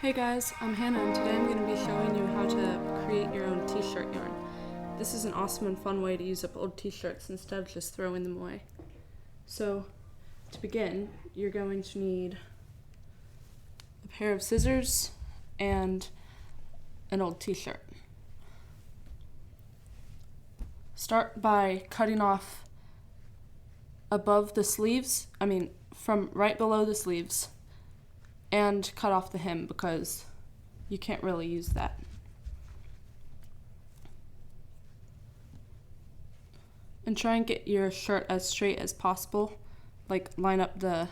Hey guys, I'm Hannah and today I'm going to be showing you how to create your own t-shirt yarn. This is an awesome and fun way to use up old t-shirts instead of just throwing them away. So, to begin, you're going to need a pair of scissors and an old t-shirt. Start by cutting off above the sleeves, from right below the sleeves, and cut off the hem because you can't really use that. And try and get your shirt as straight as possible, like line up the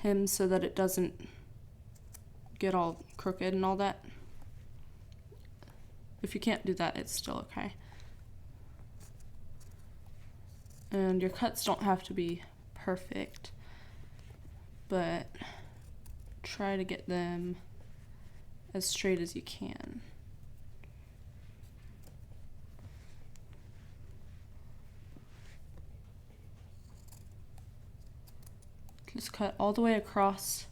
hem so that it doesn't get all crooked and all that. If you can't do that, it's still okay. And your cuts don't have to be perfect, but try to get them as straight as you can. Just cut all the way across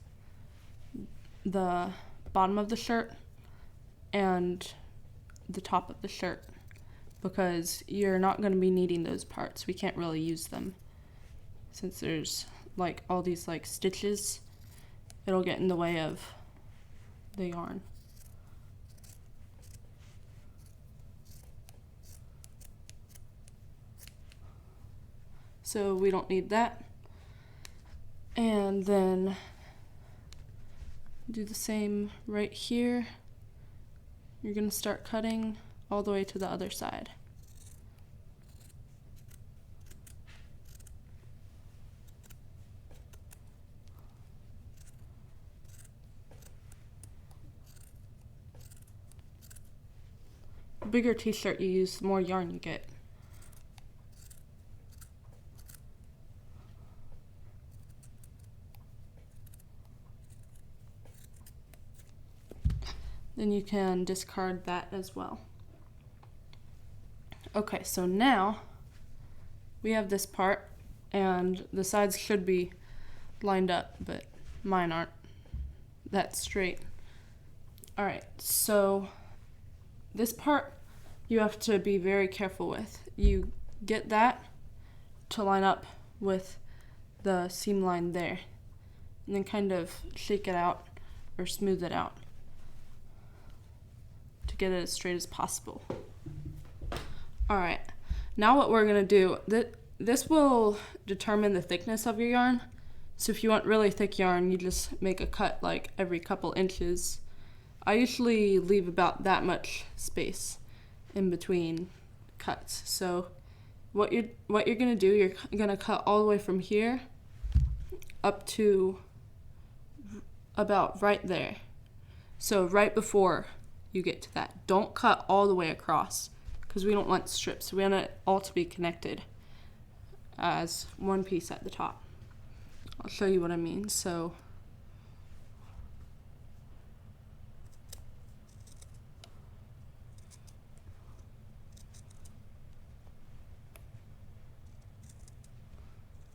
the bottom of the shirt and the top of the shirt because you're not going to be needing those parts. We can't really use them since there's like all these like stitches. It'll get in the way of the yarn. So we don't need that. And then do the same right here. You're going to start cutting all the way to the other side. The bigger t-shirt you use, the more yarn you get. Then you can discard that as well. Okay, so now we have this part and the sides should be lined up, but mine aren't that straight. Alright, so this part you have to be very careful with. You get that to line up with the seam line there, and then kind of shake it out or smooth it out to get it as straight as possible. Alright, now what we're going to do, this will determine the thickness of your yarn. So if you want really thick yarn, you just make a cut like every couple inches. I usually leave about that much space in between cuts. So what you're going to do, you're going to cut all the way from here up to about right there. So right before you get to that. Don't cut all the way across because we don't want strips. We want it all to be connected as one piece at the top. I'll show you what I mean. So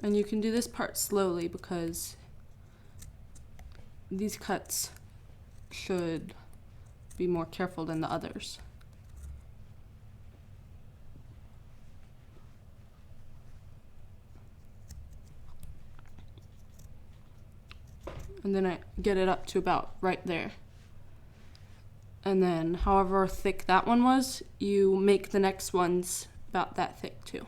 and you can do this part slowly because these cuts should be more careful than the others. And then I get it up to about right there. And then however thick that one was, you make the next ones about that thick too.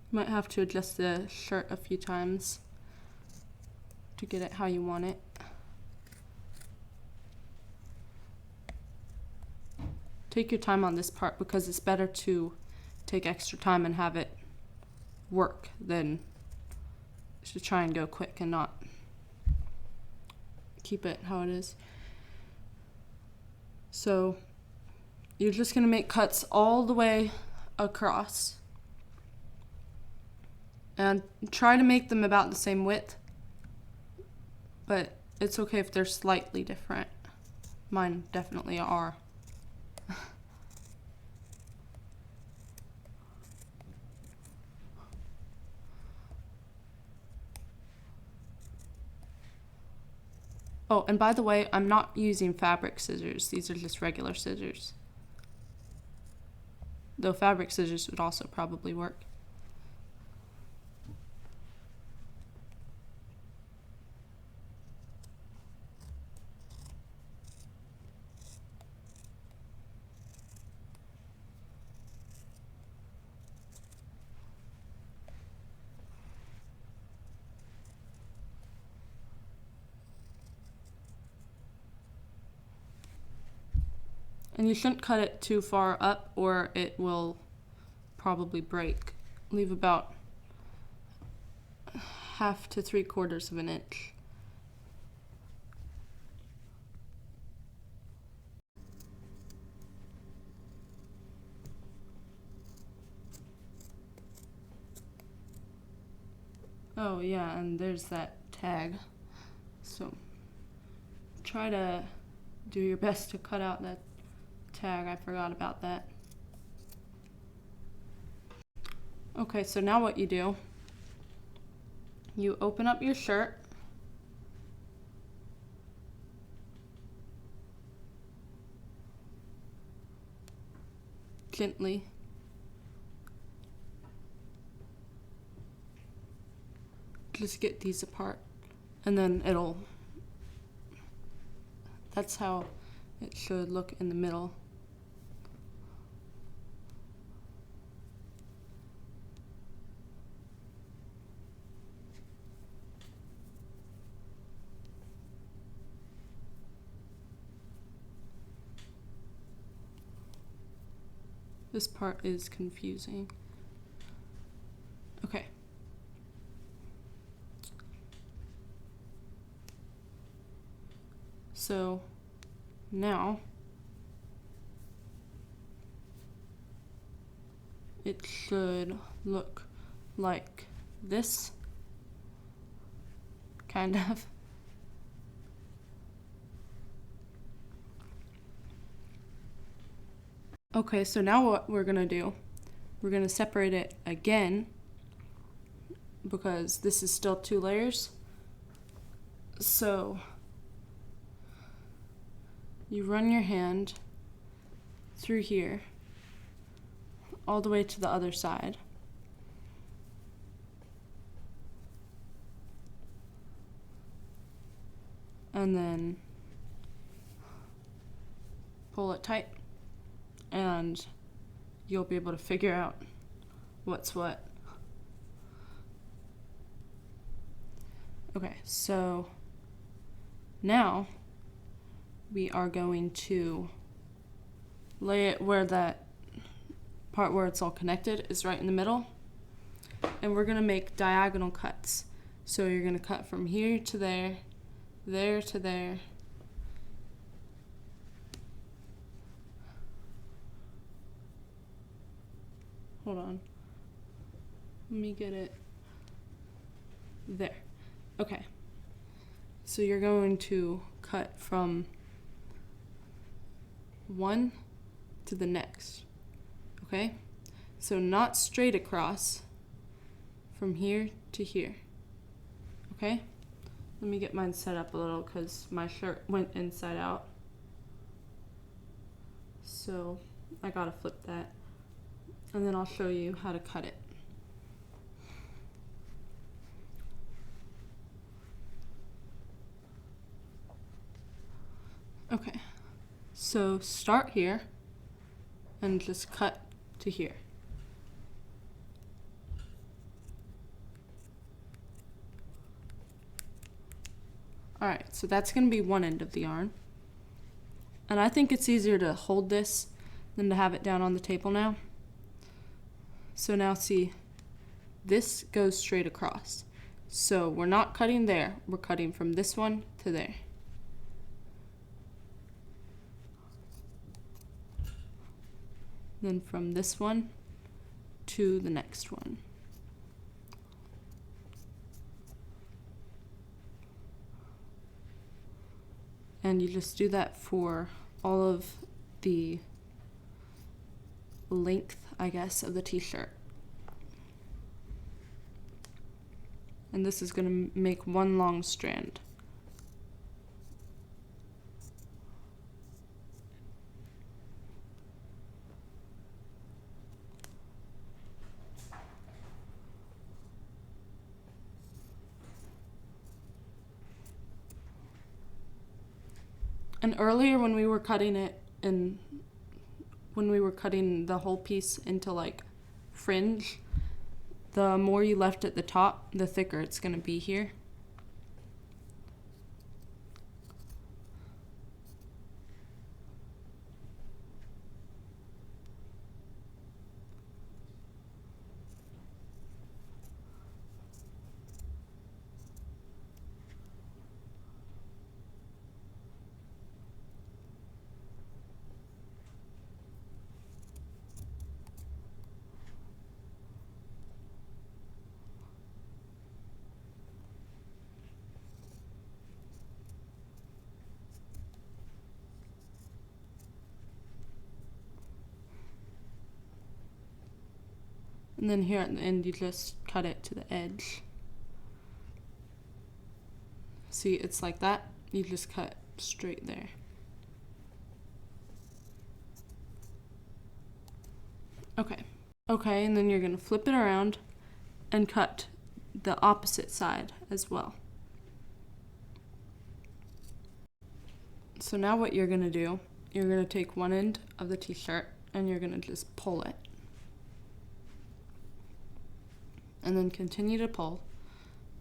You might have to adjust the shirt a few times to get it how you want it. Take your time on this part because it's better to take extra time and have it work than to try and go quick and not keep it how it is. So you're just going to make cuts all the way across. And try to make them about the same width, but it's okay if they're slightly different. Mine definitely are. Oh, and by the way, I'm not using fabric scissors. These are just regular scissors. Though fabric scissors would also probably work. And you shouldn't cut it too far up or it will probably break. Leave about 1/2 to 3/4 of an inch. Oh yeah, and there's that tag. So try to do your best to cut out that tag. I forgot about that. Okay, so now what you do, you open up your shirt. Gently. Just get these apart, and then that's how it should look in the middle. This part is confusing. Okay. So now it should look like this, kind of. Okay, so now what we're gonna do, we're gonna separate it again because this is still 2 layers. So you run your hand through here all the way to the other side. And then pull it tight and you'll be able to figure out what's what. Okay, so now we are going to lay it where that part where it's all connected is right in the middle. And we're gonna make diagonal cuts. So you're gonna cut from here to there, there to there. Hold on. Let me get it. There. Okay. So you're going to cut from one to the next. Okay? So not straight across, from here to here. Okay? Let me get mine set up a little because my shirt went inside out. So I gotta flip that. And then I'll show you how to cut it. Okay, so start here and just cut to here. Alright, so that's going to be one end of the yarn. And I think it's easier to hold this than to have it down on the table now. So now see, this goes straight across. So we're not cutting there, we're cutting from this one to there. Then from this one to the next one. And you just do that for all of the length, I guess, of the t-shirt. And this is going to make one long strand. And earlier when we were cutting it, and when we were cutting the whole piece into like fringe, the more you left at the top, the thicker it's going to be here. And then here at the end, you just cut it to the edge. See, it's like that. You just cut straight there. Okay. Okay, and then you're going to flip it around and cut the opposite side as well. So now what you're going to do, you're going to take one end of the t-shirt and you're going to just pull it. And then continue to pull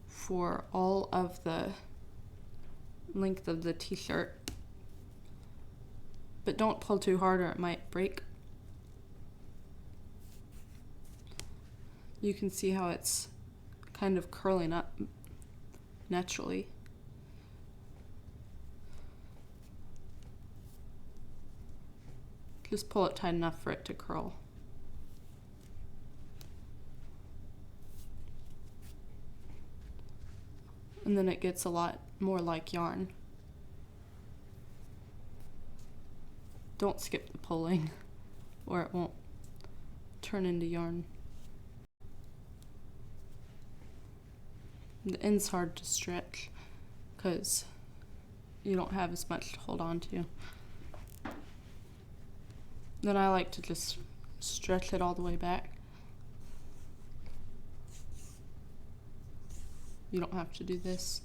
for all of the length of the t-shirt. But don't pull too hard or it might break. You can see how it's kind of curling up naturally. Just pull it tight enough for it to curl. And then it gets a lot more like yarn. Don't skip the pulling or it won't turn into yarn. The end's hard to stretch because you don't have as much to hold on to. Then I like to just stretch it all the way back. You don't have to do this.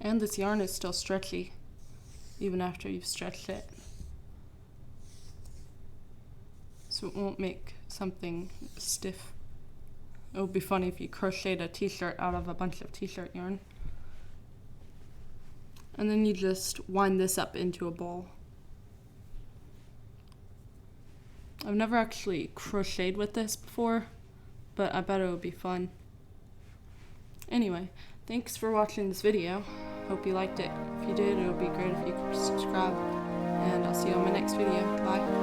And this yarn is still stretchy, even after you've stretched it. So it won't make something stiff. It would be funny if you crocheted a t-shirt out of a bunch of t-shirt yarn. And then you just wind this up into a ball. I've never actually crocheted with this before, but I bet it would be fun. Anyway, thanks for watching this video. Hope you liked it. If you did, it would be great if you could subscribe. And I'll see you on my next video. Bye.